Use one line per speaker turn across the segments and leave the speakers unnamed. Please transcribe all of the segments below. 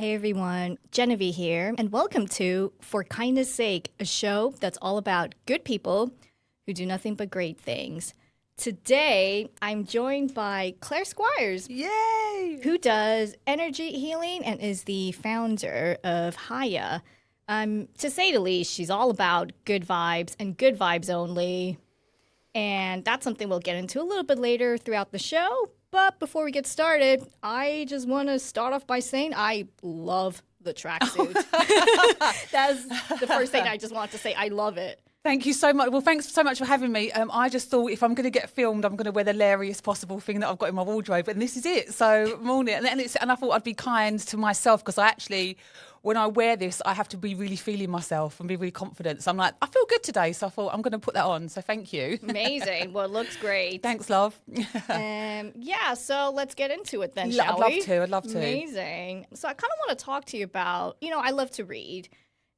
Hey everyone, Genevieve here, and welcome to For Kindness Sake, a show that's all about good people who do nothing but great things. Today, I'm joined by Claire Squires.
Yay!
Who does energy healing and is the founder of HIGHA. To say the least, she's all about good vibes and good vibes only. And that's something we'll get into a little bit later throughout the show. But before we get started, I just want to start off by saying I love the tracksuit. That's the first thing I just want to say. I love it.
Thank you so much. Well, thanks so much for having me. I just thought if I'm going to get filmed, I'm going to wear the hilarious possible thing that I've got in my wardrobe, and this is it. So, morning. And I thought I'd be kind to myself because I actually, when I wear this, I have to be really feeling myself and be really confident. So I'm like, I feel good today. So I thought I'm going to put that on. So thank you.
Amazing. Well, it looks great.
Thanks, love.
Yeah, so let's get into it then, shall
we?
we?
I'd love to.
Amazing. So I kind of want to talk to you about, I love to read.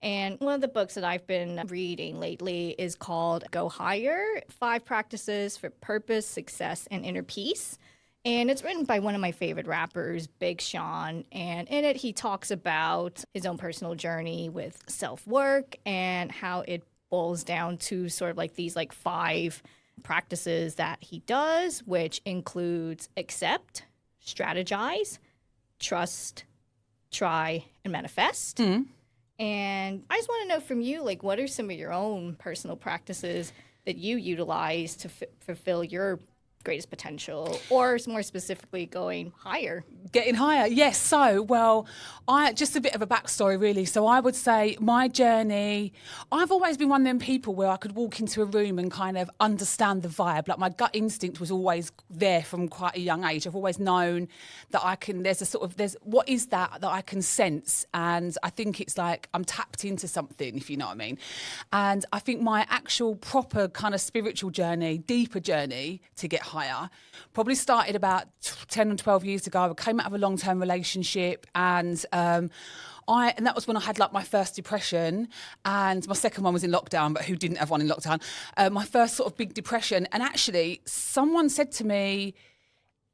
And one of the books that I've been reading lately is called Go Higher, 5 Practices for Purpose, Success, and Inner Peace. And it's written by one of my favorite rappers, Big Sean. And in it, he talks about his own personal journey with self-work and how it boils down to sort of like these 5 practices that he does, which includes accept, strategize, trust, try, and manifest.
Mm.
And I just want to know from you, what are some of your own personal practices that you utilize to fulfill your greatest potential, or more specifically, going higher?
Getting higher, yes. So, well, just a bit of a backstory, really. So I would say my journey, I've always been one of them people where I could walk into a room and kind of understand the vibe. Like my gut instinct was always there from quite a young age. I've always known that there's what is that I can sense? And I think it's like I'm tapped into something, if you know what I mean. And I think my actual proper kind of spiritual journey, deeper journey to get higher, probably started about 10 or 12 years ago. I came out of a long-term relationship and that was when I had my first depression, and my second one was in lockdown, but who didn't have one in lockdown? My first sort of big depression. And actually someone said to me,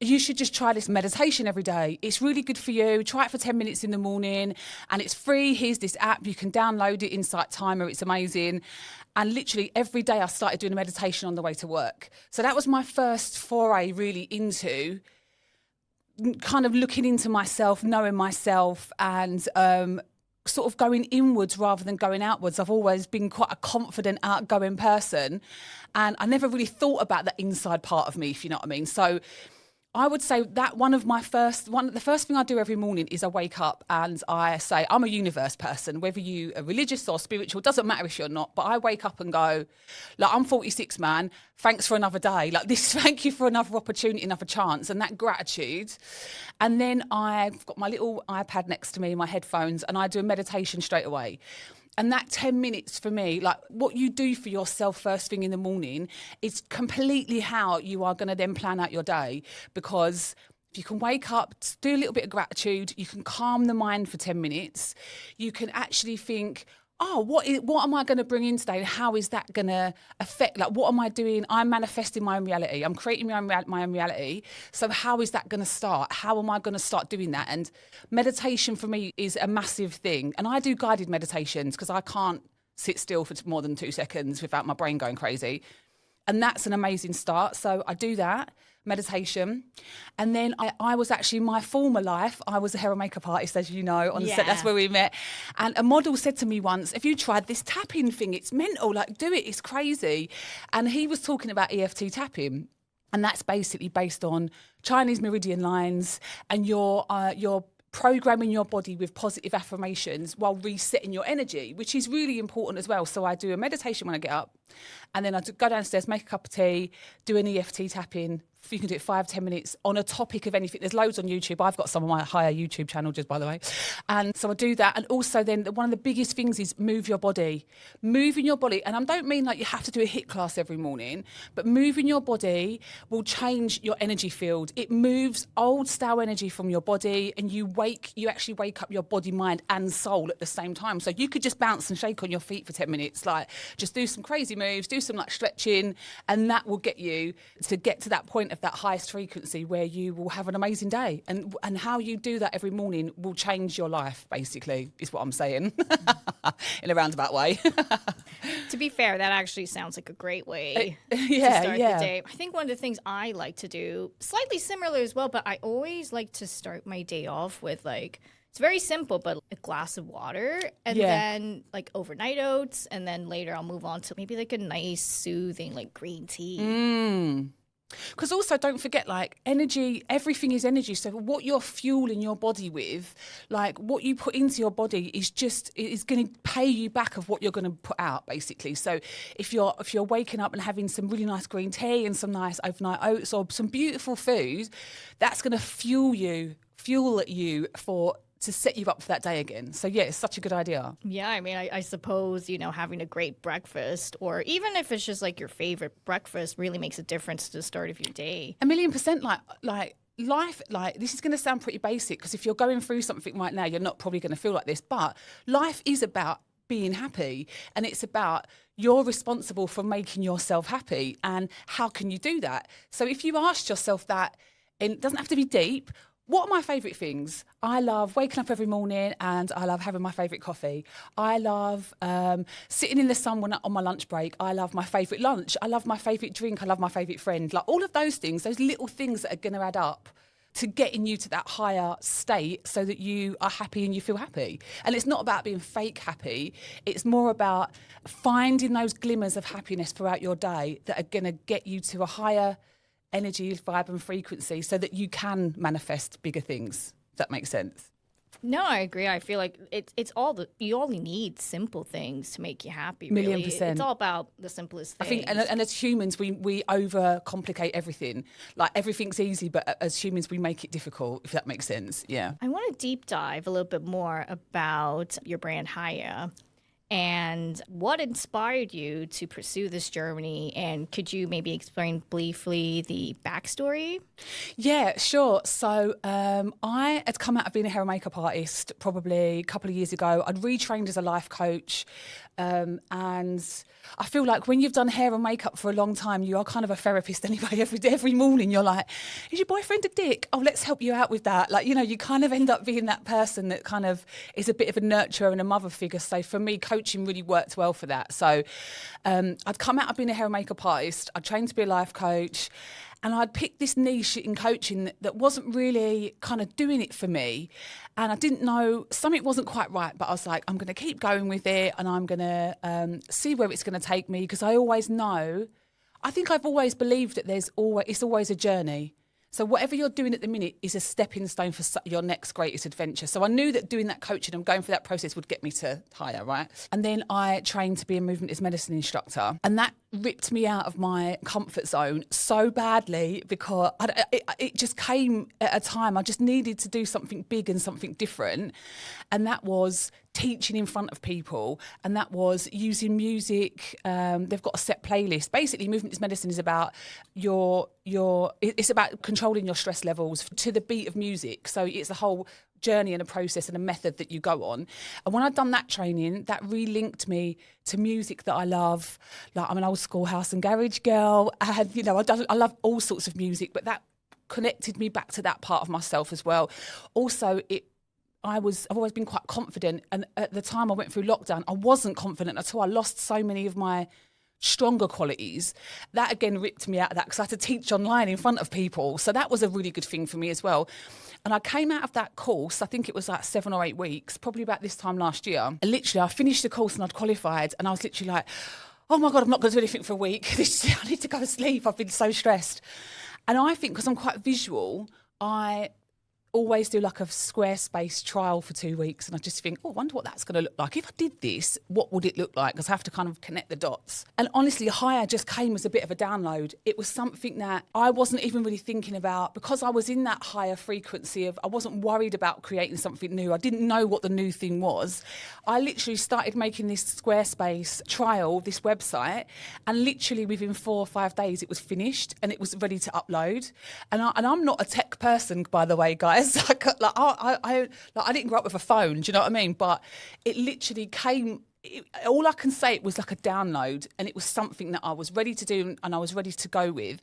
you should just try this meditation every day. It's really good for you. Try it for 10 minutes in the morning and it's free. Here's this app. You can download it, Insight Timer. It's amazing. And literally every day I started doing a meditation on the way to work. So that was my first foray really into kind of looking into myself, knowing myself, and sort of going inwards rather than going outwards. I've always been quite a confident, outgoing person, and I never really thought about that inside part of me, if you know what I mean. So I would say that the first thing I do every morning is I wake up and I say, I'm a universe person, whether you are religious or spiritual, doesn't matter if you're not, but I wake up and go, I'm 46, man, thanks for another day. Thank you for another opportunity, another chance, and that gratitude. And then I've got my little iPad next to me, my headphones, and I do a meditation straight away. And that 10 minutes for me, what you do for yourself first thing in the morning, is completely how you are going to then plan out your day. Because if you can wake up, do a little bit of gratitude, you can calm the mind for 10 minutes, you can actually think, what am I going to bring in today? How is that going to affect, what am I doing? I'm manifesting my own reality. I'm creating my own reality. So how is that going to start? How am I going to start doing that? And meditation for me is a massive thing. And I do guided meditations because I can't sit still for more than 2 seconds without my brain going crazy. And that's an amazing start. So I do that. Meditation. And then I was actually, in my former life, I was a hair and makeup artist, as you know, on the set. That's where we met. And a model said to me once, have you tried this tapping thing? It's mental, do it, it's crazy. And he was talking about EFT tapping. And that's basically based on Chinese meridian lines and your programming your body with positive affirmations while resetting your energy, which is really important as well. So I do a meditation when I get up, and then I go downstairs, make a cup of tea, do an EFT tapping. You can do it 5-10 minutes on a topic of anything. There's loads on YouTube. I've got some of my higher YouTube channel, just by the way. And so I do that. And also then one of the biggest things is move your body. Moving your body. And I don't mean you have to do a HIIT class every morning, but moving your body will change your energy field. It moves old style energy from your body, and you actually wake up your body, mind and soul at the same time. So you could just bounce and shake on your feet for 10 minutes, just do some crazy moves, do some like stretching, and that will get you to get to that point of that highest frequency where you will have an amazing day. And how you do that every morning will change your life, basically, is what I'm saying in a roundabout way.
To be fair, that actually sounds like a great way
to
start the day. I think one of the things I like to do, slightly similar as well, but I always like to start my day off with like, it's very simple, but a glass of water and then like overnight oats. And then later I'll move on to maybe like a nice soothing like green tea.
Because also don't forget, like, energy, everything is energy. So what you're fueling your body with, like what you put into your body is going to pay you back of what you're going to put out, basically. So if you're waking up and having some really nice green tea and some nice overnight oats or some beautiful food, that's going to fuel you to set you up for that day again. So yeah, it's such a good idea.
Yeah, I mean, I suppose, having a great breakfast, or even if it's just like your favorite breakfast, really makes a difference to the start of your day.
1,000,000%. Like life, like, this is going to sound pretty basic, because if you're going through something right now, you're not probably going to feel like this, but life is about being happy, and it's about you're responsible for making yourself happy. And how can you do that? So if you asked yourself that, and it doesn't have to be deep, what are my favourite things? I love waking up every morning and I love having my favourite coffee. I love sitting in the sun on my lunch break. I love my favourite lunch. I love my favourite drink. I love my favourite friend. Like, all of those things, those little things that are going to add up to getting you to that higher state so that you are happy and you feel happy. And it's not about being fake happy. It's more about finding those glimmers of happiness throughout your day that are going to get you to a higher energy, vibe and frequency so that you can manifest bigger things. If that makes sense.
No, I agree. I feel like you only need simple things to make you happy. Really.
1,000,000%.
It's all about the simplest things.
I think, and as humans, we overcomplicate everything. Like, everything's easy, but as humans, we make it difficult, if that makes sense. Yeah.
I want to deep dive a little bit more about your brand HIGHA. And what inspired you to pursue this journey? And could you maybe explain briefly the backstory?
Yeah, sure. So I had come out of being a hair and makeup artist probably a couple of years ago. I'd retrained as a life coach. And I feel like when you've done hair and makeup for a long time, you are kind of a therapist anyway. Every morning you're like, is your boyfriend a dick? Oh, let's help you out with that. Like, you kind of end up being that person that kind of is a bit of a nurturer and a mother figure. So for me, coaching really worked well for that. So I'd come out of being a hair and makeup artist. I trained to be a life coach. And I'd picked this niche in coaching that wasn't really kind of doing it for me. And I didn't know, something wasn't quite right, but I was like, I'm going to keep going with it and I'm going to see where it's going to take me, because I think I've always believed that it's always a journey. So whatever you're doing at the minute is a stepping stone for your next greatest adventure. So I knew that doing that coaching and going through that process would get me to HIGHA, right? And then I trained to be a movement as medicine instructor. And that ripped me out of my comfort zone so badly, because it just came at a time I just needed to do something big and something different. And that was teaching in front of people, and that was using music. They've got a set playlist. Basically, movement is medicine is about it's about controlling your stress levels to the beat of music. So it's a whole journey and a process and a method that you go on. And when I'd done that training, that relinked me to music that I love. Like, I'm an old school house and garage girl, and I love all sorts of music, but that connected me back to that part of myself as well. Also, I've always been quite confident, and at the time I went through lockdown, I wasn't confident at all. I lost so many of my stronger qualities. That again ripped me out of that, because I had to teach online in front of people. So that was a really good thing for me as well. And I came out of that course, I think it was like 7 or 8 weeks, probably about this time last year. And literally I finished the course and I'd qualified, and I was literally like, oh my God, I'm not going to do anything for a week. I need to go to sleep. I've been so stressed. And I think because I'm quite visual, I always do like a Squarespace trial for 2 weeks, and I just think, I wonder what that's going to look like. If I did this, what would it look like? Because I have to kind of connect the dots. And honestly, HIGHA just came as a bit of a download. It was something that I wasn't even really thinking about, because I was in that higher frequency of, I wasn't worried about creating something new. I didn't know what the new thing was. I literally started making this Squarespace trial, this website, and literally within 4 or 5 days it was finished and it was ready to upload. And I'm not a tech person, by the way, guys. I didn't grow up with a phone, do you know what I mean? But it literally came all I can say, it was like a download, and it was something that I was ready to do and I was ready to go with.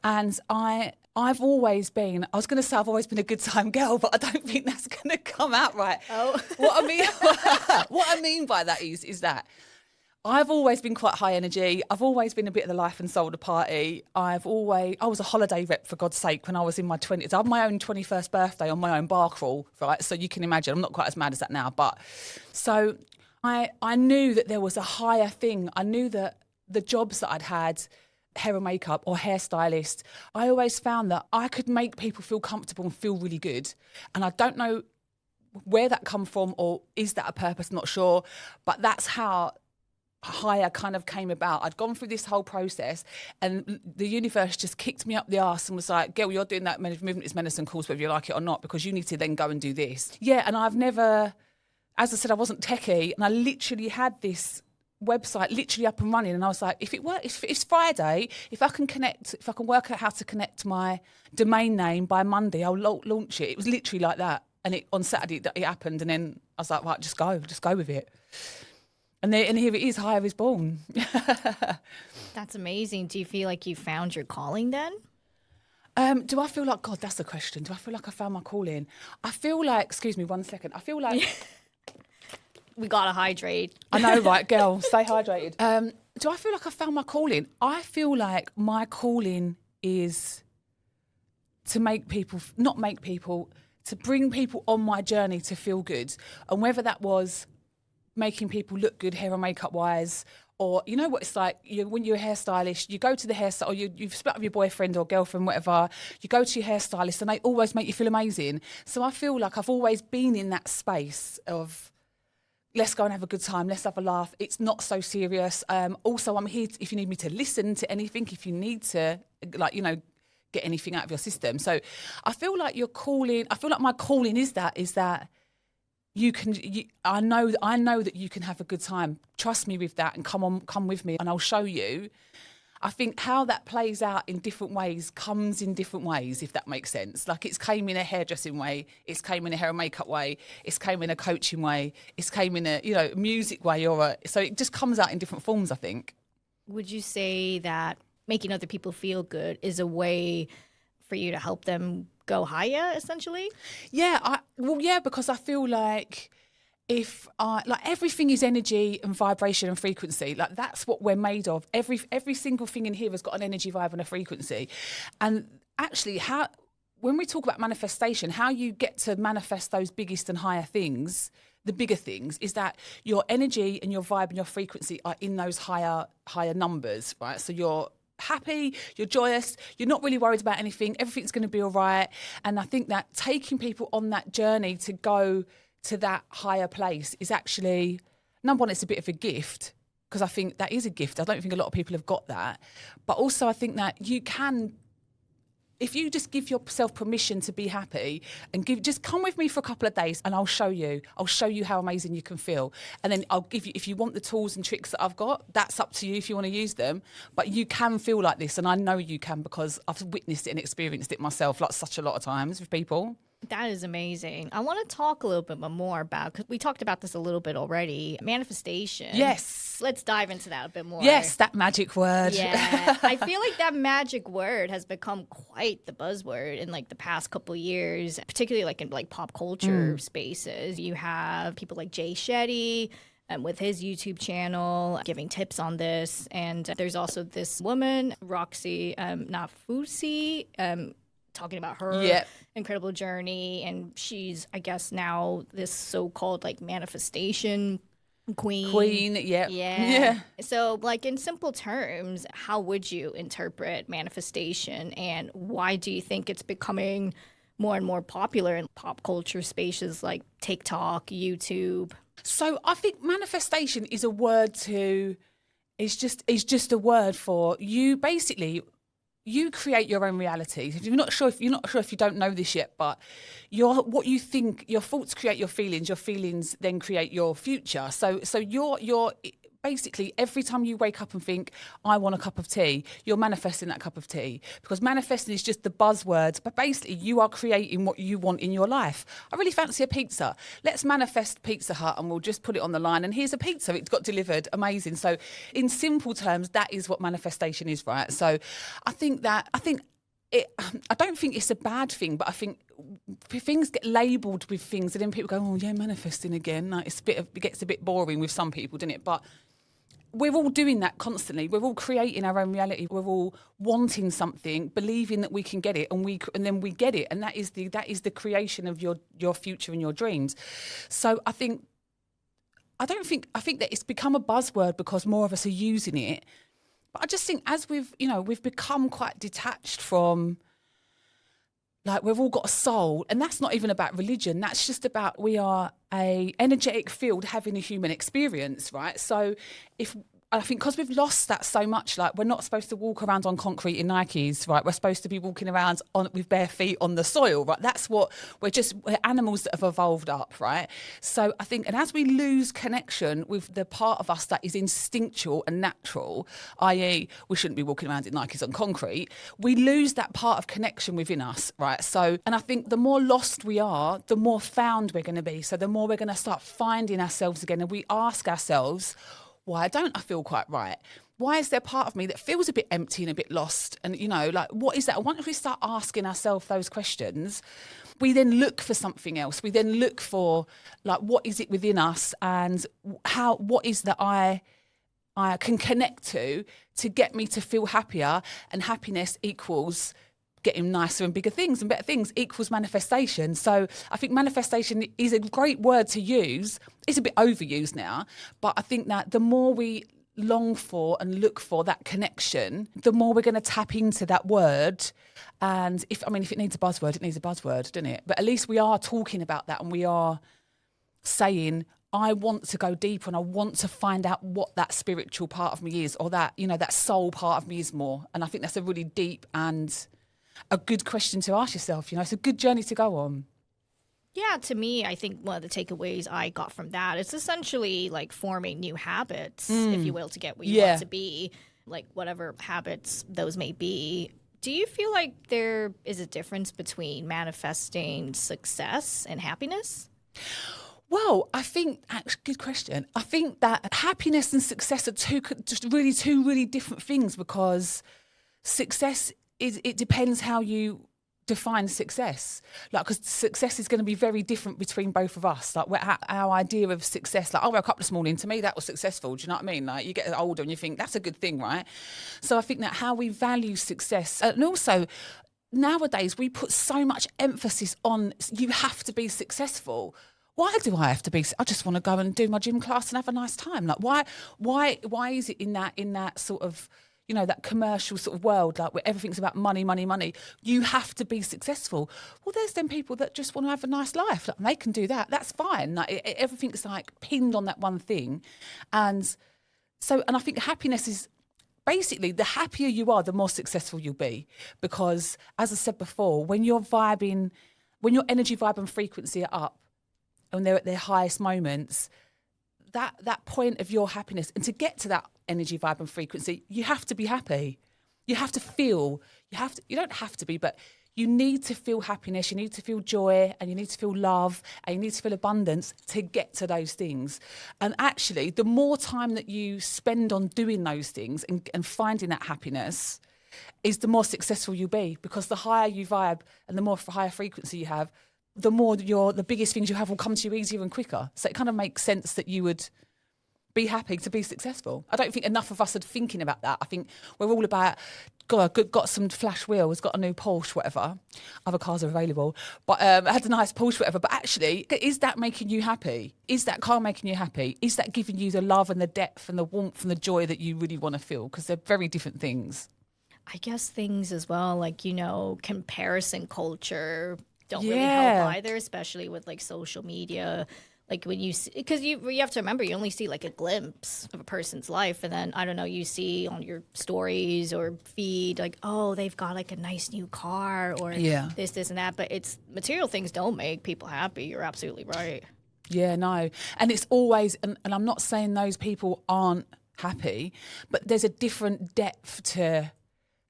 And I've always been, I was going to say I've always been a good time girl, but I don't think that's going to come out right.
Oh.
What I mean by that is that I've always been quite high energy. I've always been a bit of the life and soul of the party. I was a holiday rep, for God's sake, when I was in my 20s. I had my own 21st birthday on my own bar crawl, right? So you can imagine, I'm not quite as mad as that now. But so I knew that there was a higher thing. I knew that the jobs that I'd had, hair and makeup or hairstylist, I always found that I could make people feel comfortable and feel really good. And I don't know where that come from, or is that a purpose? Not sure. But that's how HIGHA kind of came about. I'd gone through this whole process, and the universe just kicked me up the arse and was like, girl, you're doing that movement is medicine course, whether you like it or not, because you need to then go and do this. Yeah, and I've never, as I said, I wasn't techie, and I literally had this website literally up and running, and I was like, if it's Friday, if I can work out how to connect my domain name by Monday, I'll launch it. It was literally like that. And on Saturday it happened, and then I was like, right, just go with it. And here it is, HIGHA is born.
That's amazing. Do you feel like you found your calling then?
Do I feel like, God, that's the question. Do I feel like I found my calling? I feel like, excuse me 1 second. I feel like...
We gotta hydrate.
I know, right, girl, stay hydrated. Do I feel like I found my calling? I feel like my calling is to to bring people on my journey to feel good. And whether that was making people look good hair and makeup wise, or you know what it's like, when you're a hairstylist, you go to the hairstylist, or you've split up with your boyfriend or girlfriend, whatever, you go to your hairstylist and they always make you feel amazing. So I feel like I've always been in that space of, let's go and have a good time, let's have a laugh, it's not so serious. Also, I'm here if you need me to listen to anything, if you need to, get anything out of your system. So I feel like my calling is that I know that you can have a good time. Trust me with that, and come with me and I'll show you. I think how that plays out in different ways comes in different ways, if that makes sense. Like, it's came in a hairdressing way, it's came in a hair and makeup way, it's came in a coaching way, it's came in a music way, so it just comes out in different forms, I think.
Would you say that making other people feel good is a way for you to help them go higher, essentially? Yeah,
because I feel like everything is energy and vibration and frequency. Like, that's what we're made of. Every single thing in here has got an energy, vibe and a frequency. And actually, when we talk about manifestation, how you get to manifest those biggest and higher things, the bigger things, is that your energy and your vibe and your frequency are in those higher numbers, right? So you're happy, you're joyous, you're not really worried about anything, everything's going to be all right. And I think that taking people on that journey to go to that higher place is actually, number one, it's a bit of a gift, because I think that is a gift. I don't think a lot of people have got that. But also I think that you can, if you just give yourself permission to be happy and just come with me for a couple of days and I'll show you how amazing you can feel. And then I'll give you, if you want the tools and tricks that I've got, that's up to you if you want to use them. But you can feel like this, and I know you can, because I've witnessed it and experienced it myself, like such a lot of times with people.
That is amazing. I want to talk a little bit more about, because we talked about this a little bit already, manifestation.
Yes.
Let's dive into that a bit more.
Yes, that magic word.
Yeah. I feel like that magic word has become quite the buzzword in the past couple of years, particularly in pop culture spaces. You have people like Jay Shetty, with his YouTube channel, giving tips on this. And there's also this woman, Roxy Nafusi, talking about her incredible journey. And she's, I guess, now this so-called manifestation queen. Yeah. So in simple terms, how would you interpret manifestation, and why do you think it's becoming more and more popular in pop culture spaces like TikTok, YouTube?
So I think manifestation is a word is just a word for you. Basically, you create your own reality. If you're not sure if you don't know this yet, but what you think, your thoughts create your feelings then create your future. So you're basically every time you wake up and think, I want a cup of tea, you're manifesting that cup of tea, because manifesting is just the buzzword, but basically you are creating what you want in your life. I really fancy a pizza. Let's manifest Pizza Hut and we'll just put it on the line and here's a pizza. It's got delivered. Amazing. So in simple terms, that is what manifestation is, right? So I don't think it's a bad thing, but I think things get labelled with things and then people go, oh yeah, manifesting again. Like it gets a bit boring with some people, doesn't it? But we're all doing that constantly. We're all creating our own reality. We're all wanting something, believing that we can get it, and then we get it, and that is the creation of your future and your dreams. So I think that it's become a buzzword because more of us are using it. But I just think as we've become quite detached from, like, we've all got a soul, and that's not even about religion. That's just about we are a energetic field having a human experience, right? So I think because we've lost that so much, like we're not supposed to walk around on concrete in Nikes, right? We're supposed to be walking around with bare feet on the soil, right? That's what we're animals that have evolved up, right? So I think, and as we lose connection with the part of us that is instinctual and natural, i.e. we shouldn't be walking around in Nikes on concrete, we lose that part of connection within us, right? So, and I think the more lost we are, the more found we're going to be. So the more we're going to start finding ourselves again, and we ask ourselves, why don't I feel quite right? Why is there part of me that feels a bit empty and a bit lost? And, like, what is that? Once we start asking ourselves those questions, we then look for something else. We then look for, like, what is it within us and what is that I can connect to get me to feel happier, and happiness equals getting nicer and bigger things and better things equals manifestation. So I think manifestation is a great word to use. It's a bit overused now, but I think that the more we long for and look for that connection, the more we're going to tap into that word. And if it needs a buzzword, it needs a buzzword, doesn't it? But at least we are talking about that, and we are saying, I want to go deeper and I want to find out what that spiritual part of me is, or that, that soul part of me is more. And I think that's a really deep and a good question to ask yourself. It's a good journey to go on.
Yeah, to me, I think one of the takeaways I got from that is essentially like forming new habits, if you will, to get where you want to be, like whatever habits those may be. Do you feel like there is a difference between manifesting success and happiness?
Well, I think, good question. I think that happiness and success are two really different things, because success it depends how you define success. Like, because success is going to be very different between both of us. Like, our idea of success, like, I woke up this morning, to me that was successful. Do you know what I mean? Like, you get older and you think that's a good thing, right? So I think that how we value success, and also nowadays we put so much emphasis on you have to be successful. Why do I have to be? I just want to go and do my gym class and have a nice time. Like, why is it in that sort of, that commercial sort of world, like where everything's about money, money, money, you have to be successful? Well, there's them people that just want to have a nice life. Like, they can do that. That's fine. Like, everything's like pinned on that one thing. And I think happiness is basically, the happier you are, the more successful you'll be. Because as I said before, when your energy, vibe and frequency are up and they're at their highest moments, that point of your happiness, and to get to that energy, vibe and frequency, you have to be happy. You have to feel, you don't have to be, but you need to feel happiness, you need to feel joy, and you need to feel love, and you need to feel abundance to get to those things. And actually, the more time that you spend on doing those things and finding that happiness is the more successful you'll be, because the higher you vibe and the more higher frequency you have, the more the biggest things you have will come to you easier and quicker. So it kind of makes sense that you would be happy to be successful. I don't think enough of us are thinking about that. I think we're all about, got some flash wheels, got a new Porsche, whatever. Other cars are available. But had a nice Porsche, whatever. But actually, is that making you happy? Is that car making you happy? Is that giving you the love and the depth and the warmth and the joy that you really want to feel? Because they're very different things.
I guess things as well, like, comparison culture don't really help either, especially with like social media. Like when you see, because you have to remember, you only see like a glimpse of a person's life, and then I don't know, you see on your stories or feed like, oh, they've got like a nice new car or this and that. But it's material things don't make people happy. You're absolutely right.
Yeah, no. And it's always, and I'm not saying those people aren't happy, but there's a different depth to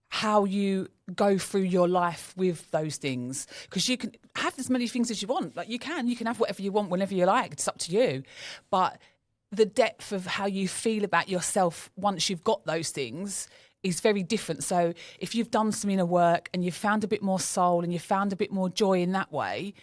how you go through your life with those things, because you can have as many things as you want. Like you can have whatever you want whenever you like. It's up to you. But the depth of how you feel about yourself once you've got those things is very different. So if you've done some inner work and you've found a bit more soul and you've found a bit more joy in that way,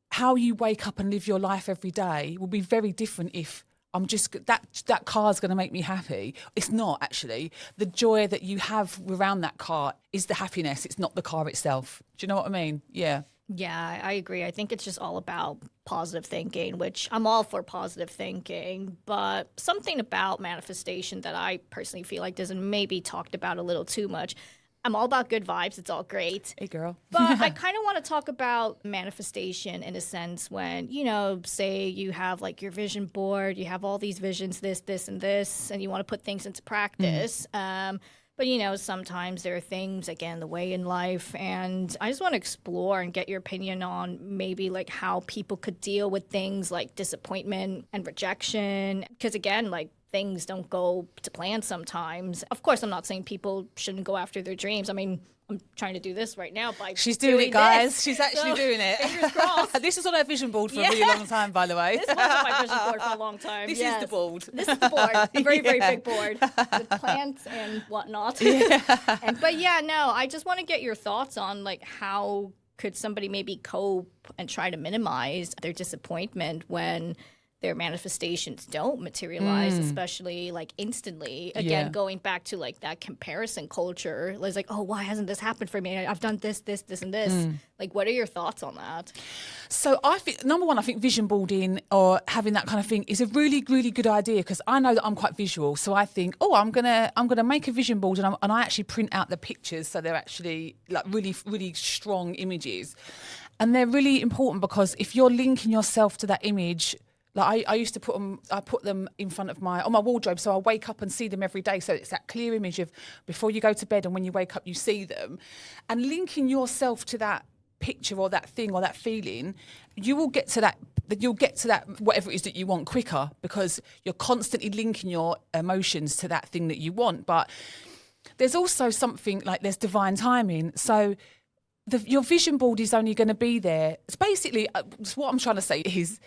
how you wake up and live your life every day will be very different. If I'm just that car's going to make me happy. It's not, actually. The joy that you have around that car is the happiness. It's not the car itself. Do you know what I mean? Yeah.
Yeah, I agree. I think it's just all about positive thinking, which I'm all for positive thinking, but something about manifestation that I personally feel like doesn't maybe talked about a little too much. I'm all about good vibes. It's all great.
Hey, girl.
But I kind of want to talk about manifestation in a sense when, you know, say you have like your vision board, you have all these visions, this, and this, and you want to put things into practice. But, you know, sometimes there are things, again, the way in life. And I just want to explore and get your opinion on maybe like how people could deal with things like disappointment and rejection. Because, again, like things don't go to plan sometimes. Of course, I'm not saying people shouldn't go after their dreams. I mean, I'm trying to do this right now by
She's doing it, guys.
This.
She's actually doing it.
Fingers crossed.
This is on her vision board for a really long time, by the way.
This was on my vision board for a long time.
This is the board.
This is the board. A very, very big board with plants and whatnot. But yeah, no, I just want to get your thoughts on like how could somebody maybe cope and try to minimize their disappointment when their manifestations don't materialize, especially like instantly. Again, going back to like that comparison culture, it's like, oh, why hasn't this happened for me? I've done this, and this. Like, what are your thoughts on that?
So I think, number one, I think vision boarding or having that kind of thing is a really, really good idea, because I know that I'm quite visual. So I think, oh, I'm gonna make a vision board, and I actually print out the pictures so they're actually like really, really strong images, and they're really important because if you're linking yourself to that image. Like I used to put them in front of on my wardrobe, so I wake up and see them every day. So it's that clear image of before you go to bed and when you wake up, you see them. And linking yourself to that picture or that thing or that feeling, you will get to that. You'll get to that whatever it is that you want quicker, because you're constantly linking your emotions to that thing that you want. But there's also something like there's divine timing. So your vision board is only going to be there. It's basically what I'm trying to say is,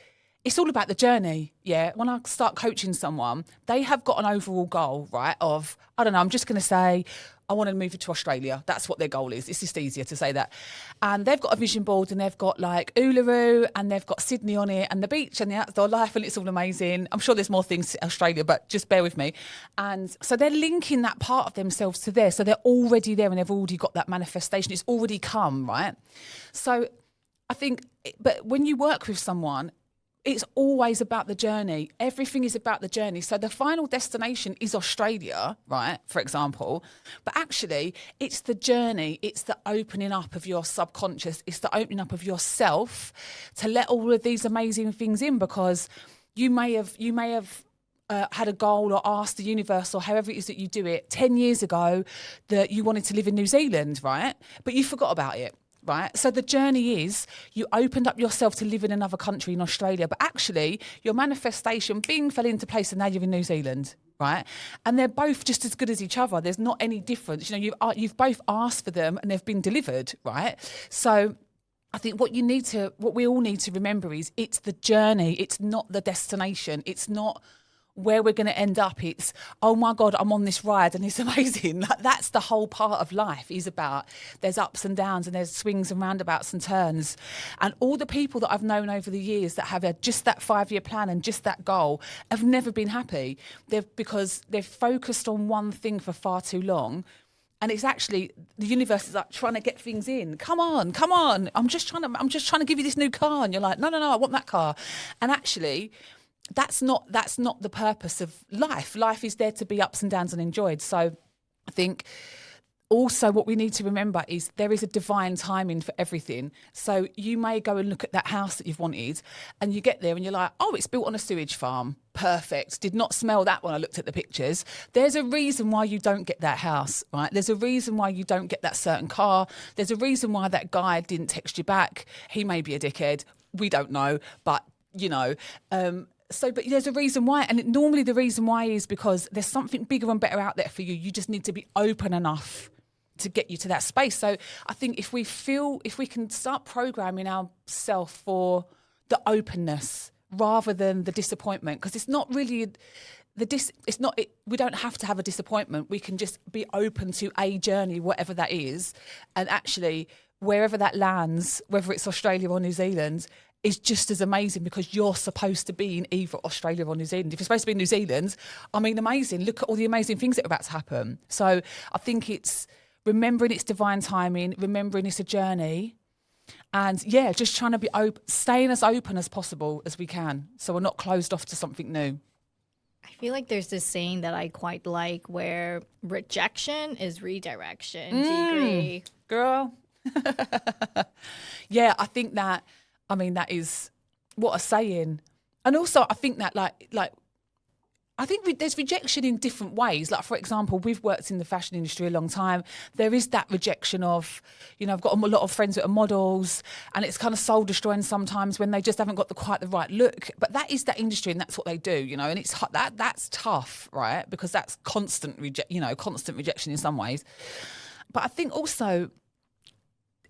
it's all about the journey, yeah? When I start coaching someone, they have got an overall goal, right, of, I don't know, I'm just going to say, I want to move to Australia. That's what their goal is. It's just easier to say that. And they've got a vision board, and they've got like Uluru, and they've got Sydney on it, and the beach and the outdoor life, and it's all amazing. I'm sure there's more things to Australia, but just bear with me. And so they're linking that part of themselves to there. So they're already there, and they've already got that manifestation. It's already come, right? So I think, but when you work with someone, it's always about the journey. Everything is about the journey. So the final destination is Australia, right, for example. But actually, it's the journey. It's the opening up of your subconscious. It's the opening up of yourself to let all of these amazing things in, because you may have had a goal or asked the universe or however it is that you do it 10 years ago that you wanted to live in New Zealand, right? But you forgot about it. Right. So the journey is you opened up yourself to live in another country in Australia, but actually your manifestation fell into place, and now you're in New Zealand. Right. And they're both just as good as each other. There's not any difference. You know, you've both asked for them and they've been delivered. Right. So I think what we all need to remember is it's the journey. It's not the destination. It's not where we're going to end up. It's, oh my God, I'm on this ride and it's amazing. Like, that's the whole part of life is about. There's ups and downs, and there's swings and roundabouts and turns. And all the people that I've known over the years that have just that 5-year plan and just that goal have never been happy. Because they've focused on one thing for far too long. And it's actually, the universe is like trying to get things in. Come on. I'm just trying to give you this new car. And you're like, no, I want that car. And actually, that's not the purpose of life. Life is there to be ups and downs and enjoyed. So I think also what we need to remember is there is a divine timing for everything. So you may go and look at that house that you've wanted, and you get there and you're like, oh, it's built on a sewage farm. Perfect. Did not smell that when I looked at the pictures. There's a reason why you don't get that house, right? There's a reason why you don't get that certain car. There's a reason why that guy didn't text you back. He may be a dickhead. We don't know, but you know. But there's a reason why. And normally the reason why is because there's something bigger and better out there for you. You just need to be open enough to get you to that space. So I think if we can start programming ourselves for the openness rather than the disappointment, because it's not really we don't have to have a disappointment. We can just be open to a journey, whatever that is. And actually, wherever that lands, whether it's Australia or New Zealand, is just as amazing, because you're supposed to be in either Australia or New Zealand. If you're supposed to be in New Zealand, I mean, amazing. Look at all the amazing things that are about to happen. So I think it's remembering it's divine timing, remembering it's a journey, and just trying to be staying as open as possible as we can, so we're not closed off to something new.
I feel like there's this saying that I quite like where rejection is redirection. Do you agree?
Girl. Yeah, I think that, that is what a saying. And also I think that I think there's rejection in different ways. Like, for example, we've worked in the fashion industry a long time. There is that rejection of, I've got a lot of friends that are models, and it's kind of soul destroying sometimes when they just haven't got quite the right look. But that is that industry, and that's what they do, and it's that's tough, right? Because that's constant rejection in some ways. But I think also,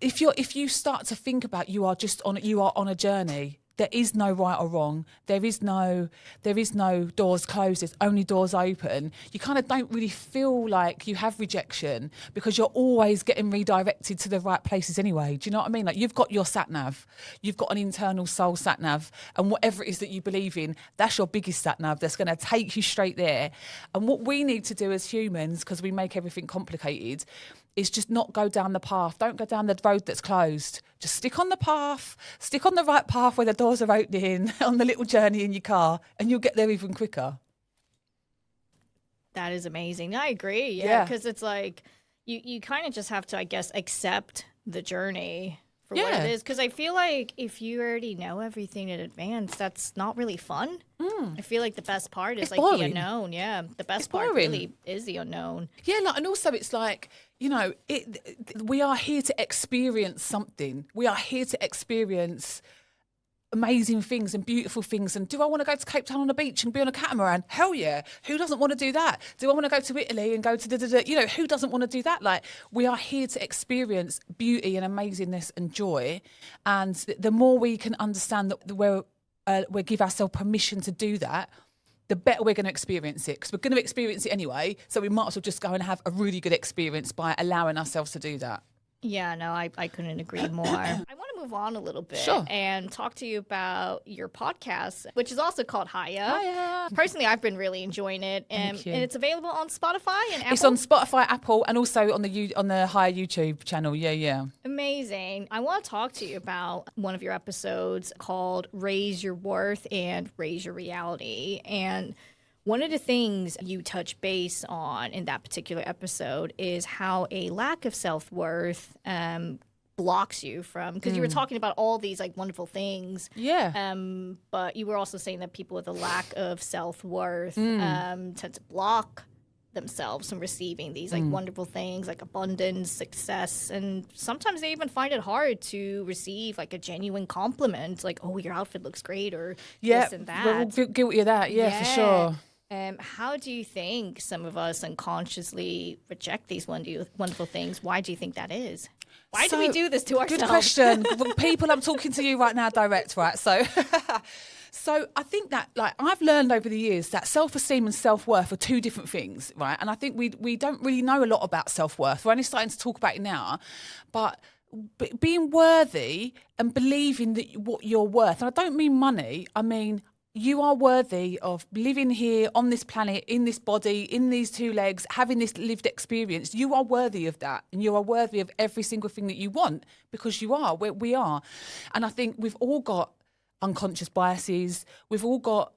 if you start to think about you are on a journey. There is no right or wrong. There is no doors closed. There's only doors open. You kind of don't really feel like you have rejection, because you're always getting redirected to the right places anyway. Do you know what I mean? Like, you've got your sat nav, you've got an internal soul sat nav, and whatever it is that you believe in, that's your biggest sat nav. That's going to take you straight there. And what we need to do as humans, because we make everything complicated, is just not go down the path. Don't go down the road that's closed. Just stick on the path, stick on the right path where the doors are opening, on the little journey in your car, and you'll get there even quicker.
That is amazing. I agree. Yeah, because it's like you kind of just have to, I guess, accept the journey for what it is. Because I feel like if you already know everything in advance, that's not really fun. I feel like the best part is
boring.
the unknown. Yeah, the best part really is the unknown.
Yeah, and also it's like, we are here to experience something. We are here to experience amazing things and beautiful things. And do I want to go to Cape Town on the beach and be on a catamaran? Hell yeah. Who doesn't want to do that? Do I want to go to Italy and go to who doesn't want to do that? Like, we are here to experience beauty and amazingness and joy. And the more we can understand that we give ourselves permission to do that, the better we're going to experience it, because we're going to experience it anyway. So we might as well just go and have a really good experience by allowing ourselves to do that.
Yeah, no, I couldn't agree more. I want to move on a little bit and talk to you about your podcast, which is also called HIGHA. Personally, I've been really enjoying it, and it's available on Spotify and Apple.
It's on Spotify, Apple, and also on the HIGHA YouTube channel. Yeah.
Amazing. I want to talk to you about one of your episodes called Raise Your Worth and Raise Your Reality. And one of the things you touch base on in that particular episode is how a lack of self-worth blocks you from, because you were talking about all these wonderful things. Yeah. But you were also saying that people with a lack of self-worth tend to block themselves from receiving these wonderful things like abundance, success, and sometimes they even find it hard to receive a genuine compliment, like, oh, your outfit looks great, or this and that.
We're all guilty of that, for sure.
How do you think some of us unconsciously reject these wonderful things? Why do you think that is? Why do we do this to ourselves?
Good question. People, I'm talking to you right now direct, right? So I think that, I've learned over the years that self-esteem and self-worth are two different things, right? And I think we don't really know a lot about self-worth. We're only starting to talk about it now. But being worthy and believing that what you're worth, and I don't mean money, I mean, you are worthy of living here on this planet, in this body, in these two legs, having this lived experience. You are worthy of that. And you are worthy of every single thing that you want, because you are. We are. And I think we've all got unconscious biases. We've all got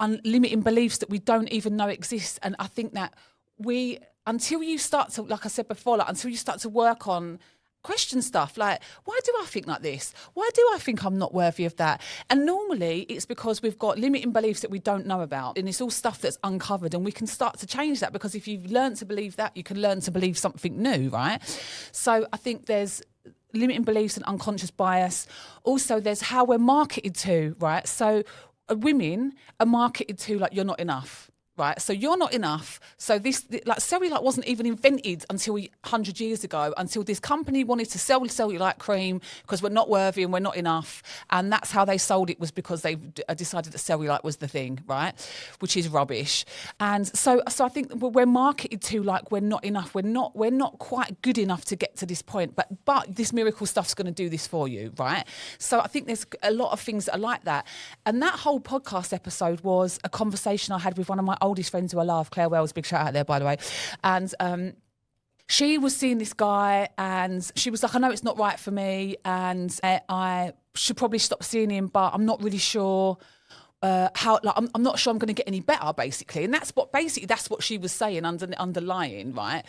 limiting beliefs that we don't even know exist. And I think that until you start to, like I said before, until you start to work on question stuff like, why do I think like this? Why do I think I'm not worthy of that? And normally it's because we've got limiting beliefs that we don't know about, and it's all stuff that's uncovered, and we can start to change that, because if you've learned to believe that, you can learn to believe something new, right? So I think there's limiting beliefs and unconscious bias. Also, there's how we're marketed to, right? So women are marketed to like, you're not enough. Right, so you're not enough. So this, like, cellulite wasn't even invented until 100 years ago. Until this company wanted to sell cellulite cream because we're not worthy and we're not enough, and that's how they sold it, was because they decided that cellulite was the thing, right? Which is rubbish. And so I think we're marketed to like we're not enough. We're not quite good enough to get to this point. But this miracle stuff's going to do this for you, right? So I think there's a lot of things that are like that. And that whole podcast episode was a conversation I had with one of my oldest friends who I love, Claire Wells, big shout out there, by the way. And she was seeing this guy and she was like, I know it's not right for me and I should probably stop seeing him, but I'm not really sure how, like, I'm not sure I'm going to get any better, basically. And that's what she was saying underlying, right?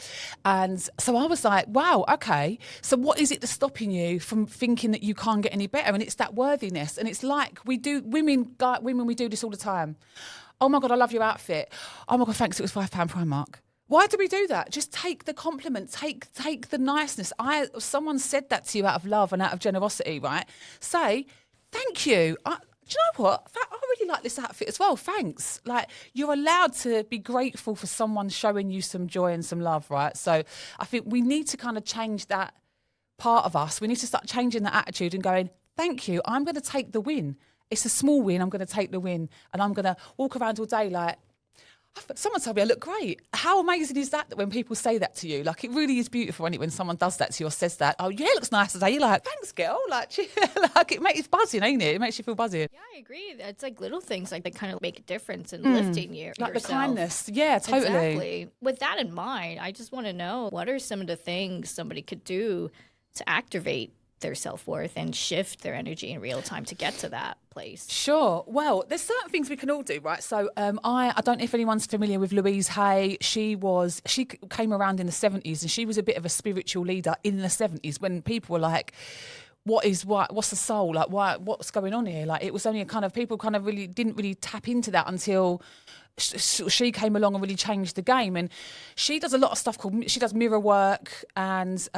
And so I was like, wow, okay. So what is it that's stopping you from thinking that you can't get any better? And it's that worthiness. And it's like we do this all the time. Oh my God, I love your outfit. Oh my God, thanks, it was £5 Primark. Why do we do that? Just take the compliment, take the niceness. Someone said that to you out of love and out of generosity, right? Say, thank you. Do you know what? I really like this outfit as well. Thanks. Like, you're allowed to be grateful for someone showing you some joy and some love, right? So I think we need to kind of change that part of us. We need to start changing that attitude and going, thank you, I'm going to take the win. It's a small win. I'm going to take the win and I'm going to walk around all day like, someone told me I look great. How amazing is that when people say that to you? Like, it really is beautiful, isn't it, when someone does that to you or says that, oh, your hair looks nice today. You're like, thanks, girl. Like it makes it buzzing, ain't it? It makes you feel buzzing.
Yeah, I agree. It's like little things like that kind of make a difference in lifting you.
Like
yourself.
the kindness. Yeah, totally.
Exactly. With that in mind, I just want to know, what are some of the things somebody could do to activate their self-worth and shift their energy in real time to get to that place?
Sure. Well, there's certain things we can all do, right? So I don't know if anyone's familiar with Louise Hay. She came around in the 70s and she was a bit of a spiritual leader in the 70s when people were like, what's the soul? Like, what's going on here? Like, it was only a kind of, people kind of really didn't really tap into that until she came along and really changed the game. And she does a lot of stuff she does mirror work. And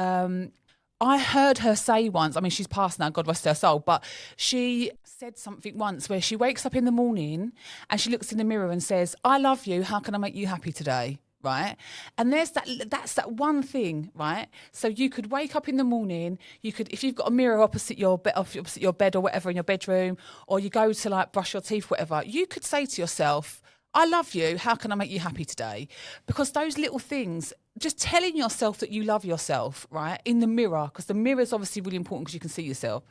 I heard her say once, I mean, she's passed now, God rest her soul, but she said something once where she wakes up in the morning and she looks in the mirror and says, I love you, how can I make you happy today? Right? And that's that one thing, right? So you could wake up in the morning, if you've got a mirror opposite your bed or whatever in your bedroom, or you go to like brush your teeth, whatever, you could say to yourself, I love you, how can I make you happy today? Because those little things, just telling yourself that you love yourself, right, in the mirror, because the mirror is obviously really important because you can see yourself.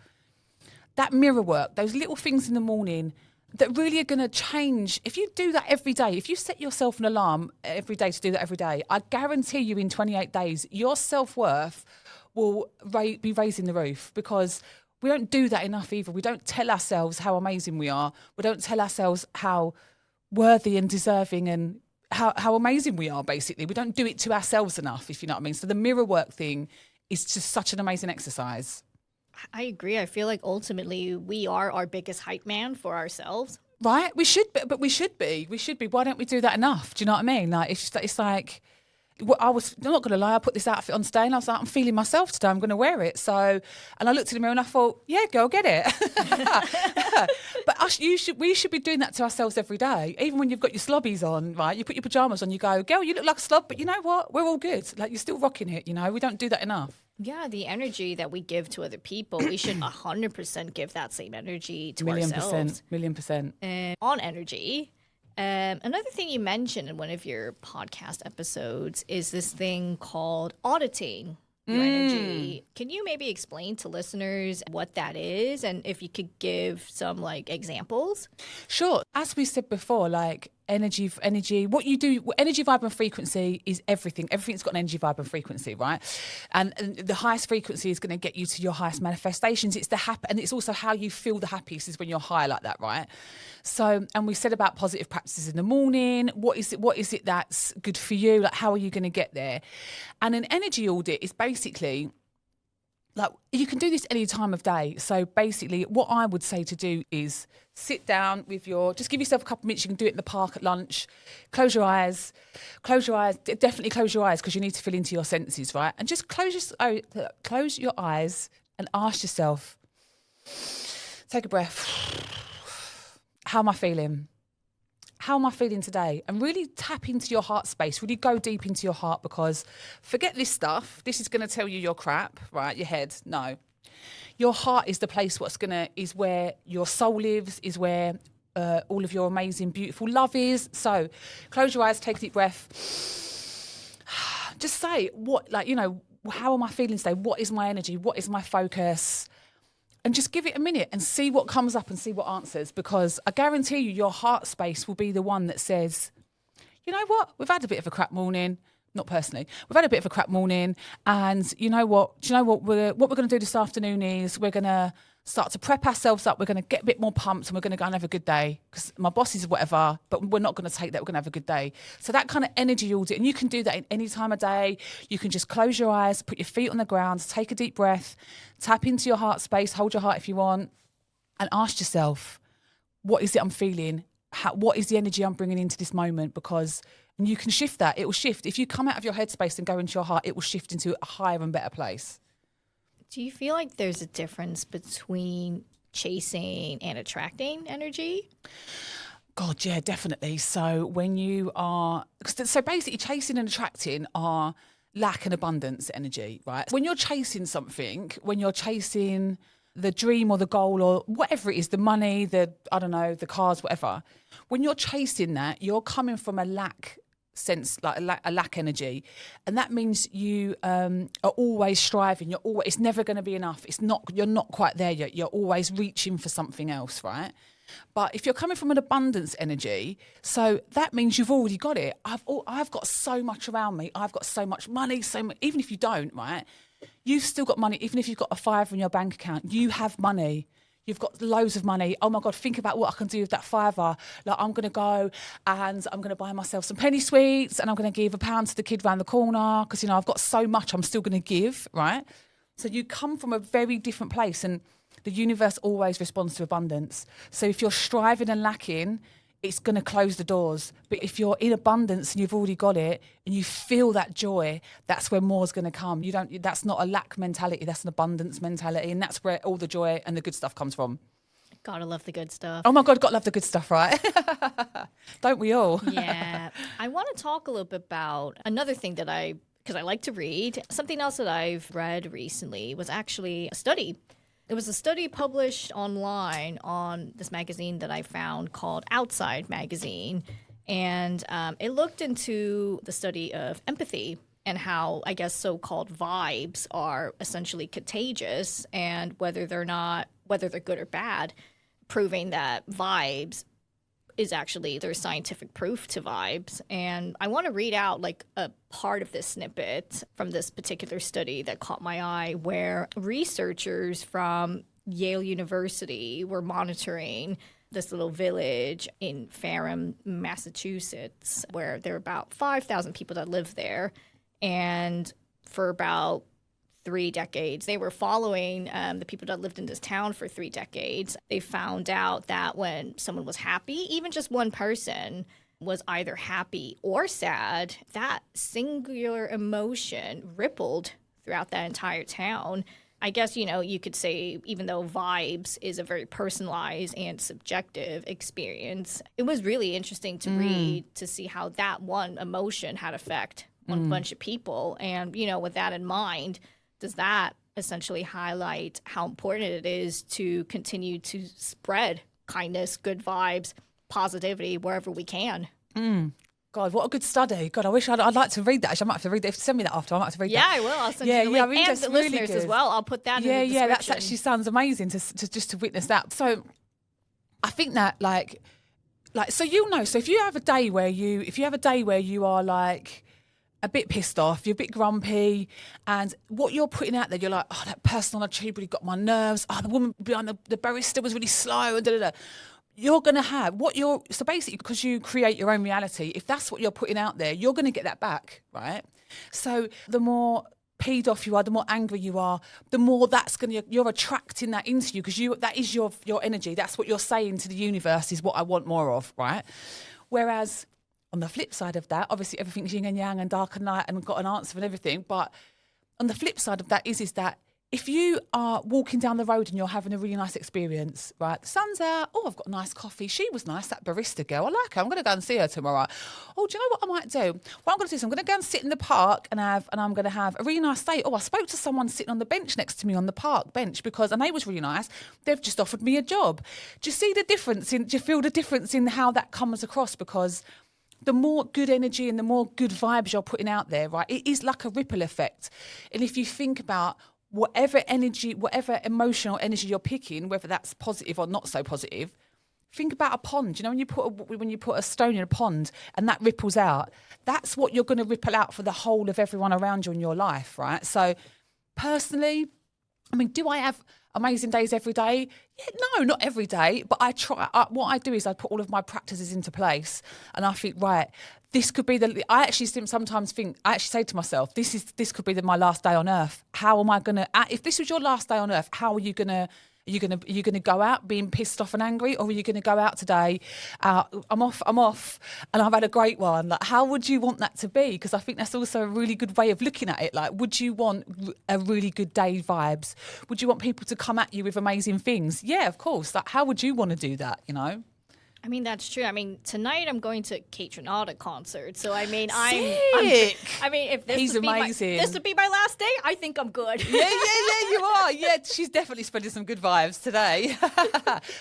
That mirror work, those little things in the morning that really are going to change. If you do that every day, if you set yourself an alarm every day to do that every day, I guarantee you in 28 days, your self-worth will be raising the roof, because we don't do that enough either. We don't tell ourselves how amazing we are. We don't tell ourselves how worthy and deserving and how amazing we are, basically. We don't do it to ourselves enough, if you know what I mean. So the mirror work thing is just such an amazing exercise.
I agree. I feel like ultimately we are our biggest hype man for ourselves.
Right? We should be, but we should be. Why don't we do that enough? Do you know what I mean? Like, it's like, I'm not going to lie, I put this outfit on today and I was like, I'm feeling myself today, I'm going to wear it. So, and I looked in the mirror and I thought, yeah, girl, get it. But we should be doing that to ourselves every day. Even when you've got your slobbies on, right? You put your pajamas on, you go, girl, you look like a slob, but you know what? We're all good. Like, you're still rocking it, you know? We don't do that enough.
Yeah, the energy that we give to other people, we should 100% give that same energy to ourselves.
Million percent.
And on energy, another thing you mentioned in one of your podcast episodes is this thing called auditing your energy. Can you maybe explain to listeners what that is and if you could give some like examples?
Sure. As we said before, like energy, what you do, energy, vibe and frequency is everything. Everything's got an energy, vibe and frequency, right? And the highest frequency is going to get you to your highest manifestations. It's the happy, and it's also how you feel the happiest is when you're high like that, right? So, and we said about positive practices in the morning. What is it that's good for you? Like, how are you going to get there? And an energy audit is basically, like, you can do this any time of day. So basically what I would say to do is sit down with just give yourself a couple of minutes. You can do it in the park at lunch. Close your eyes, definitely close your eyes, because you need to feel into your senses, right? And just close your eyes and ask yourself, take a breath. How am I feeling? How am I feeling today? And really tap into your heart space. Really go deep into your heart, because forget this stuff. This is going to tell you your crap, right? Your head. No. Your heart is the place is where your soul lives, is where all of your amazing, beautiful love is. So close your eyes, take a deep breath. Just say, how am I feeling today? What is my energy? What is my focus? And just give it a minute and see what comes up and see what answers, because I guarantee you your heart space will be the one that says, you know what, we've had a bit of a crap morning. Not personally. We've had a bit of a crap morning, and you know what? Do you know what we're going to do this afternoon is we're going to start to prep ourselves up. We're going to get a bit more pumped, and we're going to go and have a good day, because my boss is whatever, but we're not going to take that. We're going to have a good day. So that kind of energy audit, and you can do that in any time of day. You can just close your eyes, put your feet on the ground, take a deep breath, tap into your heart space, hold your heart if you want, and ask yourself, what is it I'm feeling? What is the energy I'm bringing into this moment? Because and you can shift that. It will shift. If you come out of your headspace and go into your heart, it will shift into a higher and better place.
Do you feel like there's a difference between chasing and attracting energy?
God, yeah, definitely. So when you are, so basically chasing and attracting are lack and abundance energy, right? When you're chasing something, when you're chasing the dream or the goal or whatever it is, the money, the cars, whatever, when you're chasing that, you're coming from a lack sense, like a lack energy, and that means you are always striving. It's never going to be enough. You're not quite there yet. You're always reaching for something else, right? But if you're coming from an abundance energy, so that means you've already got it. I've got so much around me. I've got so much money. Even if you don't, right? You've still got money. Even if you've got a £5 in your bank account, you have money. You've got loads of money. Oh my God, think about what I can do with that £5. Like, I'm going to go and I'm going to buy myself some penny sweets, and I'm going to give £1 to the kid round the corner, because, I've got so much I'm still going to give, right? So you come from a very different place, and the universe always responds to abundance. So if you're striving and lacking, it's going to close the doors. But if you're in abundance and you've already got it and you feel that joy, that's where more's going to come. That's not a lack mentality, that's an abundance mentality. And that's where all the joy and the good stuff comes from.
Gotta love the good stuff.
Oh my God, gotta love the good stuff, right? Don't we all?
Yeah. I want to talk a little bit about another thing because I like to read. Something else that I've read recently was actually a study. It was a study published online on this magazine that I found called Outside Magazine. And it looked into the study of empathy and how, I guess, so-called vibes are essentially contagious, and whether they're good or bad, proving that vibes is actually, there's scientific proof to vibes. And I want to read out like a part of this snippet from this particular study that caught my eye, where researchers from Yale University were monitoring this little village in Fareham, Massachusetts, where there are about 5,000 people that live there. And for about 3 decades. They were following the people that lived in this town for 3 decades. They found out that when someone was happy, even just one person was either happy or sad, that singular emotion rippled throughout that entire town. I guess, you could say, even though vibes is a very personalized and subjective experience, it was really interesting to read, to see how that one emotion had effect on a bunch of people. And, with that in mind, does that essentially highlight how important it is to continue to spread kindness, good vibes, positivity wherever we can?
God, what a good study. God, I wish I'd like to read that. Actually, I might have to read that. Send me that after. I might have to read that.
Yeah, I will. I'll send you the link. And the
really
listeners
good.
as well. I'll put that in the description.
Yeah, that actually sounds amazing to witness that. So I think that so so if you have a day where you are like a bit pissed off, you're a bit grumpy, and what you're putting out there, you're like, oh, that person on the tube really got my nerves. Oh, the woman behind the barista was really slow, and da-da-da. You're going to have so basically, because you create your own reality, if that's what you're putting out there, you're going to get that back, right? So the more peed off you are, the more angry you are, the more you're attracting that into you, because that is your energy. That's what you're saying to the universe is what I want more of, right? Whereas on the flip side of that, obviously everything's yin and yang and dark and light and got an answer and everything. But on the flip side of that is that if you are walking down the road and you're having a really nice experience, right? The sun's out. Oh, I've got a nice coffee. She was nice, that barista girl. I like her. I'm going to go and see her tomorrow. Oh, do you know what I might do? What I'm going to do is I'm going to go and sit in the park and I'm going to have a really nice day. Oh, I spoke to someone sitting on the bench next to me on the park bench and they was really nice. They've just offered me a job. Do you see the difference? Do you feel the difference in how that comes across? Because the more good energy and the more good vibes you're putting out there, right, it is like a ripple effect. And if you think about whatever energy, whatever emotional energy you're picking, whether that's positive or not so positive, think about a pond. You know, when you put a stone in a pond and that ripples out, that's what you're going to ripple out for the whole of everyone around you in your life, right? So personally, I mean, do I have amazing days every day? Yeah, no, not every day, but I try. What I do is I put all of my practices into place, and I think, right, this could be I actually sometimes think, I actually say to myself, this could be my last day on earth. How am I gonna? If this was your last day on earth, how are you gonna? Are you gonna go out being pissed off and angry, or are you gonna go out today? I'm off, and I've had a great one. Like, how would you want that to be? Because I think that's also a really good way of looking at it. Like, would you want a really good day vibes? Would you want people to come at you with amazing things? Yeah, of course. Like, how would you want to do that? You know?
I mean, that's true. I mean, tonight I'm going to Kate Renata concert. So, I mean,
Sick.
I mean, if this
He's amazing.
This would be my last day, I think I'm good.
Yeah, you are. Yeah, she's definitely spreading some good vibes today.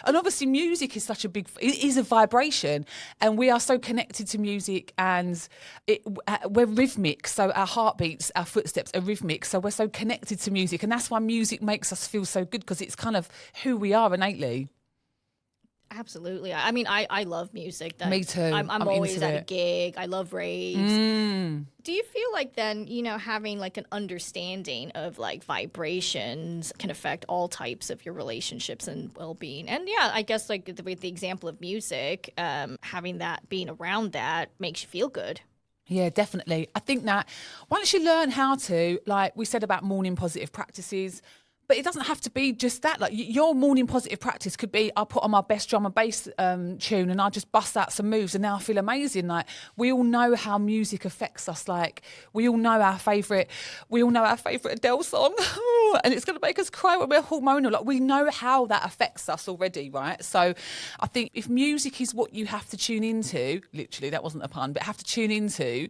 And obviously music is it is a vibration, and we are so connected to music, and we're rhythmic. So our heartbeats, our footsteps are rhythmic. So we're so connected to music, and that's why music makes us feel so good, because it's kind of who we are innately.
Absolutely. I mean, I love music.
Me too.
I'm always at a gig. I love raves. Do you feel like then, you know, having like an understanding of like vibrations can affect all types of your relationships and well-being? And yeah, I guess like with the example of music, having that, being around that makes you feel good.
Yeah, definitely. I think that once you learn how to, like we said about morning positive practices, but it doesn't have to be just that. Like, your morning positive practice could be, I put on my best drum and bass tune and I just bust out some moves and now I feel amazing. Like, we all know how music affects us. Like, we all know our favourite Adele song and it's going to make us cry when we're hormonal. Like, we know how that affects us already, right? So I think if music is what you have to tune into, literally, that wasn't a pun, but have to tune into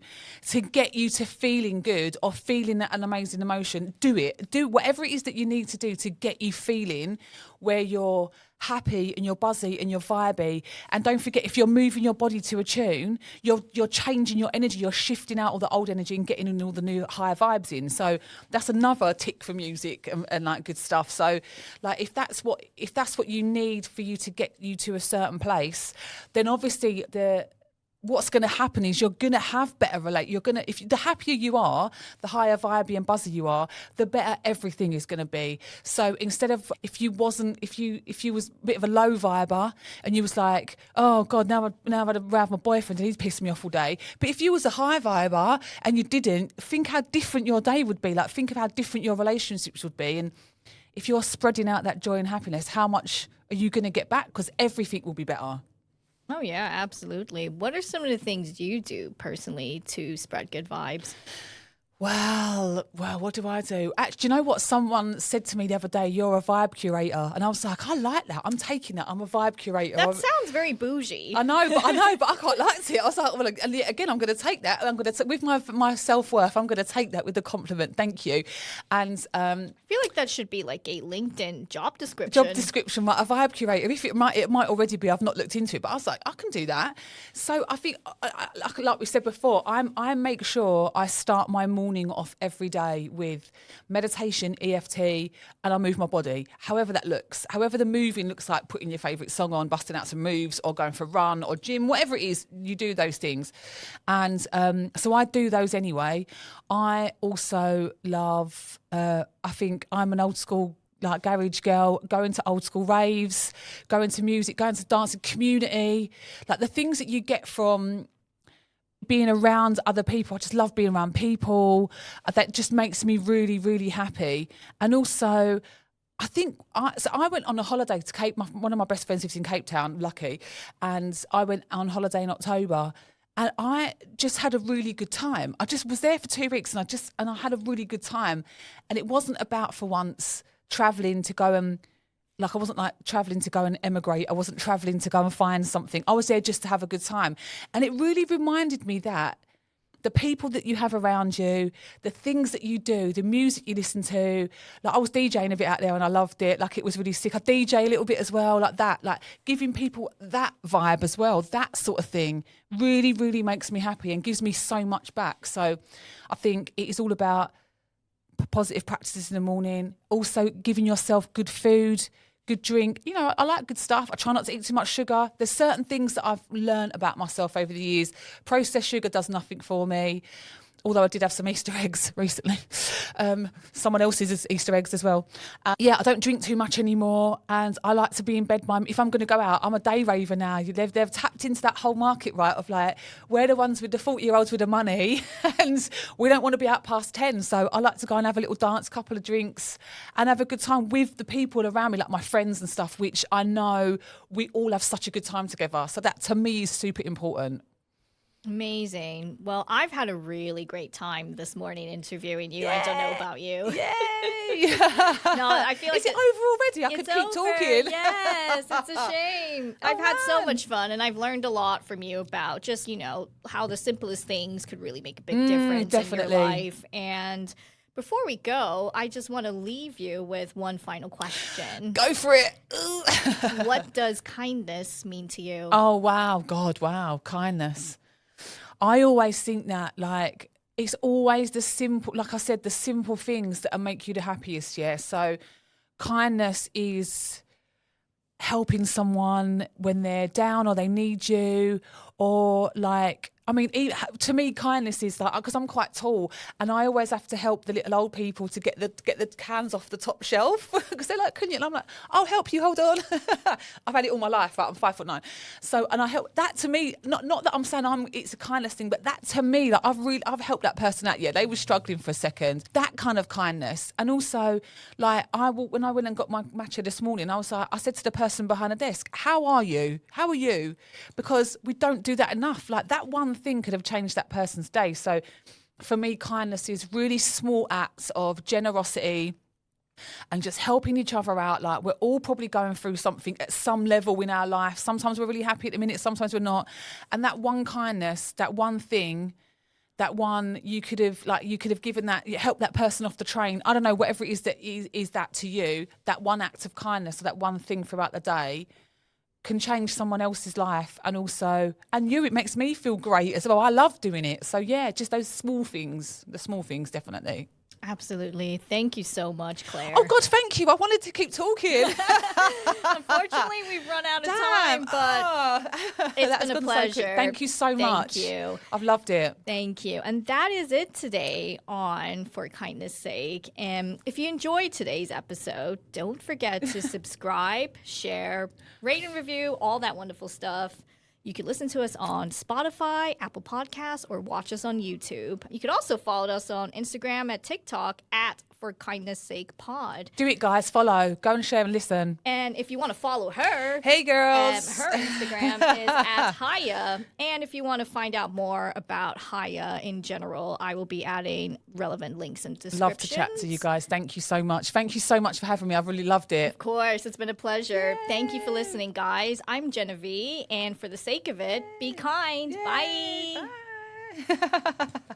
to get you to feeling good or feeling an amazing emotion, do it. Do whatever it is that you need to do to get you feeling where you're happy and you're buzzy and you're vibey. And don't forget, if you're moving your body to a tune, you're changing your energy, you're shifting out all the old energy and getting in all the new higher vibes in. So that's another tick for music and like good stuff. So like if that's what you need for you to get you to a certain place, then obviously what's going to happen is you're going to have better if the happier you are, the higher vibey and buzzy you are, the better everything is going to be. So instead of if you was a bit of a low viber and you was like, oh God, now I've had a row with my boyfriend and he's pissed me off all day. But if you was a high viber and you didn't, think how different your day would be. Like, think of how different your relationships would be. And if you're spreading out that joy and happiness, how much are you going to get back? Because everything will be better.
Oh, yeah, absolutely. What are some of the things you do personally to spread good vibes?
Well, what do I do? Actually, do you know what? Someone said to me the other day, you're a vibe curator. And I was like, I like that. I'm taking that. I'm a vibe curator.
That sounds very bougie.
I know, but I quite liked it. I was like, well, again, I'm going to take that. I'm going to, with my self-worth, I'm going to take that with the compliment. Thank you. And
I feel like that should be like a LinkedIn job description.
Like a vibe curator. If it might already be. I've not looked into it, but I was like, I can do that. So I think, like we said before, I make sure I start my morning off every day with meditation, EFT, and I move my body. However that looks, however the moving looks like, putting your favourite song on, busting out some moves, or going for a run or gym, whatever it is, you do those things. And so I do those anyway. I also love, I think I'm an old school like garage girl, going to old school raves, going to music, going to dancing community, like the things that you get from being around other people. I just love being around people. That just makes me really, really happy. And also, I think I went on a holiday to Cape. One of my best friends lives in Cape Town, lucky, and I went on holiday in October. And I just had a really good time. I just was there for 2 weeks and I had a really good time. And it wasn't about, for once, traveling to go and, like, I wasn't like traveling to go and emigrate. I wasn't traveling to go and find something. I was there just to have a good time. And it really reminded me that the people that you have around you, the things that you do, the music you listen to. Like, I was DJing a bit out there and I loved it. Like, it was really sick. I DJ a little bit as well, like that. Like, giving people that vibe as well, that sort of thing really, really makes me happy and gives me so much back. So I think it is all about positive practices in the morning, also giving yourself good food, good drink. You know, I like good stuff. I try not to eat too much sugar. There's certain things that I've learned about myself over the years. Processed sugar does nothing for me. Although I did have some Easter eggs recently. Someone else's Easter eggs as well. I don't drink too much anymore. And I like to be in bed. If I'm going to go out, I'm a day raver now. They've tapped into that whole market, right, of like, we're the ones with the 40-year-olds with the money and we don't want to be out past 10. So I like to go and have a little dance, couple of drinks and have a good time with the people around me, like my friends and stuff, which I know we all have such a good time together. So that, to me, is super important.
Amazing. Well, I've had a really great time this morning interviewing you. I don't know about you.
Yay!
No, I feel like
is it over already? I could keep talking.
Yes, it's a shame. I've had so much fun, and I've learned a lot from you about just, you know, how the simplest things could really make a big difference in your life. And before we go, I just want to leave you with one final question.
Go for it.
What does kindness mean to you?
Oh, wow. God, wow. Kindness. I always think that, like, it's always the simple, like I said, the simple things that make you the happiest, yeah? So kindness is helping someone when they're down or they need you, or like, I mean, to me, kindness is like, because I'm quite tall and I always have to help the little old people to get the cans off the top shelf because they're like, couldn't you? And I'm like, I'll help you, hold on. I've had it all my life, right? I'm 5'9". So, and I help that. To me, not that I'm saying it's a kindness thing, but that to me, like, I've helped that person out. Yeah, they were struggling for a second. That kind of kindness. And also, like, when I went and got my matcha this morning, I was like, I said to the person behind the desk, how are you? How are you? Because we don't do that enough. Like, that one thing could have changed that person's day. So for me, kindness is really small acts of generosity and just helping each other out. Like, we're all probably going through something at some level in our life. Sometimes we're really happy at the minute, sometimes we're not. And that one kindness, that one thing, that one you could have given that, help that person off the train. I don't know, whatever it is that is that to you, that one act of kindness or that one thing throughout the day can change someone else's life. And also, it makes me feel great as well. I love doing it. So yeah, just those small things, the small things, definitely.
Absolutely. Thank you so much, Claire.
Oh, God, thank you. I wanted to keep talking.
Unfortunately, we've run out of time, but it's been a pleasure.
So thank you so much.
Thank you.
I've loved it.
Thank you. And that is it today on For Kindness Sake. And if you enjoyed today's episode, don't forget to subscribe, share, rate and review, all that wonderful stuff. You can listen to us on Spotify, Apple Podcasts, or watch us on YouTube. You could also follow us on Instagram and TikTok at For Kindness Sake Pod.
Do it, guys. Follow. Go and share and listen.
And if you want to follow her,
hey, girls.
her Instagram is at HIGHA. And if you want to find out more about HIGHA in general, I will be adding relevant links and descriptions.
Love to chat to you guys. Thank you so much. Thank you so much for having me. I've really loved it.
Of course. It's been a pleasure. Yay. Thank you for listening, guys. I'm Genevieve. And for the sake of it, be kind. Yay. Bye.
Bye.